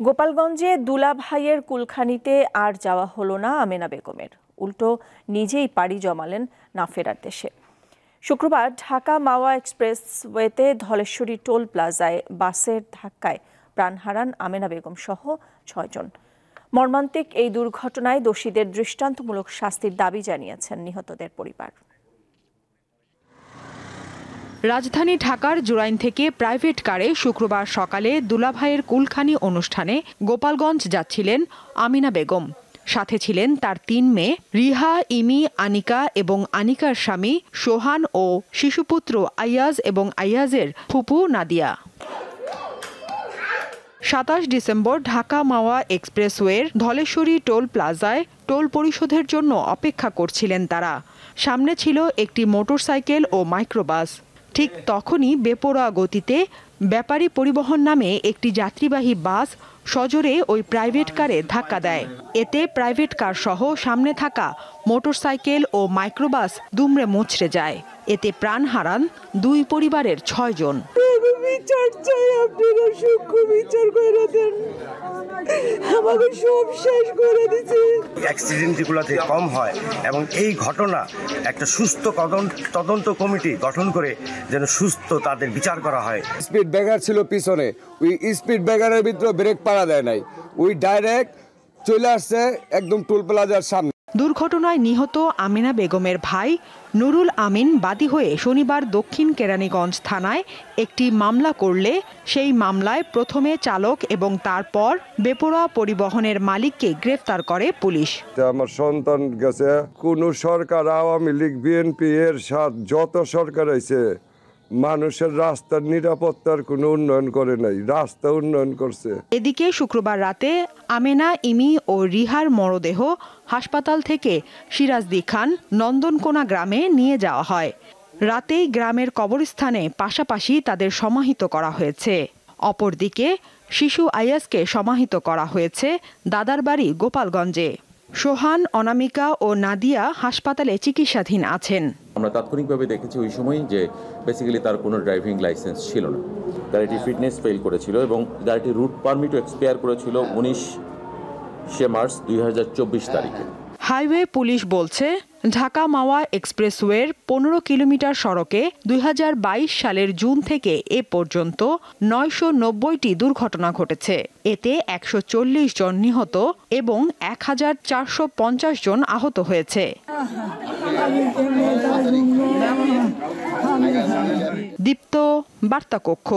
গোপালগঞ্জে দুলাভাইয়ের কুলখানিতে আর যাওয়া হলো না আমেনা বেগমের। উল্টো নিজেই পাড়ি জমালেন না ফেরার দেশে। শুক্রবার ঢাকা মাওয়া এক্সপ্রেসওয়েতে ধলেশ্বরী টোল প্লাজায় বাসের ধাক্কায় প্রাণ হারান আমেনা বেগম সহ ৬ জন। মর্মান্তিক এই দুর্ঘটনায় দোষীদের দৃষ্টান্তমূলক শাস্তির দাবি জানিয়েছেন নিহতদের পরিবার। রাজধানী ঢাকার জুরাইন থেকে প্রাইভেট কারে শুক্রবার সকালে দুলাভাইয়ের কুলখানি অনুষ্ঠানে গোপালগঞ্জ যাচ্ছিলেন আমিনা বেগম। সাথে ছিলেন তার ৩ মেয়ে রিহা, ইমি, আনিকা এবং আনিকার স্বামী সোহান ও শিশুপুত্র আইয়াজ এবং আইয়াজের ফুপু নাদিয়া। ২৭ ডিসেম্বর ঢাকা মাওয়া এক্সপ্রেসওয়ের ধলেশ্বরী টোল প্লাজায় টোল পরিশোধের জন্য অপেক্ষা করছিলেন তারা। সামনে ছিল একটি মোটরসাইকেল ও মাইক্রোবাস। ঠিক তখনই বেপরোয়া গতিতে ব্যাপারী পরিবহন নামে একটি যাত্রীবাহী বাস সজোরে ওই প্রাইভেট কারে ধাক্কা দেয়। এতে প্রাইভেট কার সহ সামনে থাকা মোটরসাইকেল ও মাইক্রোবাস দুমড়ে মুচড়ে যায়। এতে প্রাণ হারান ২ পরিবারের ৬ জন। অ্যাক্সিডেন্টগুলোতে কম হয় এবং এই ঘটনা একটা সুস্থ তদন্ত কমিটি গঠন করে যেন সুস্থ তাদের বিচার করা হয়। স্পিড ব্রেকার ছিল পিছনে, ওই স্পিড ব্রেকারের ভিতরে ব্রেক পাড়া দেয় নাই, ওই ডাইরেক্ট চলে আসছে একদম টোল প্লাজার সামনে। দুর্ঘটনায় নিহত আমিনা বেগমের ভাই নুরুল আমিন বাদী হয়ে শনিবার দক্ষিণ কেরানীগঞ্জ থানায় একটি মামলা করলে সেই মামলায় প্রথমে চালক এবং তারপর বেপরোয়া পরিবহনের মালিককে গ্রেফতার করে পুলিশ। আমার সন্তান গেছে, কোন সরকার, আওয়ামী লীগ, বিএনপি এর সাথে যত সরকার আছে মানুষের রাস্তার নিরাপত্তার কোনো উন্নয়ন করে নাই, রাস্তা উন্নয়ন করছে। এদিকে শুক্রবার রাতে আমেনা, ইমি ও রিহার মরদেহ হাসপাতাল থেকে সিরাজদি খান নন্দনকোনা গ্রামে নিয়ে যাওয়া হয়। রাতেই গ্রামের কবরস্থানে পাশাপাশি তাদের সমাহিত করা হয়েছে। অপরদিকে শিশু আইয়াজকে সমাহিত করা হয়েছে দাদার বাড়ি গোপালগঞ্জে। সোহান, অনামিকা ও নাদিয়া হাসপাতালে চিকিৎসাধীন আছেন। আমরা তাৎক্ষণিকভাবে দেখেছি ওই সময় যে বেসিক্যালি তার কোনো ড্রাইভিং লাইসেন্স ছিল না, গাড়িটি ফিটনেস ফেল করেছিল এবং গাড়িটির রুট পারমিটও এক্সপায়ার করেছিল 19 মার্চ 2024 তারিখে। হাইওয়ে পুলিশ বলছে ঢাকা মাওয়া এক্সপ্রেসওয়ের 15 কিলোমিটার সড়কে 2022 সালের জুন থেকে এ পর্যন্ত 990টি দুর্ঘটনা ঘটেছে। এতে 140 জন নিহত এবং 1450 জন আহত হয়েছে। দীপ্ত বার্তা কক্ষ।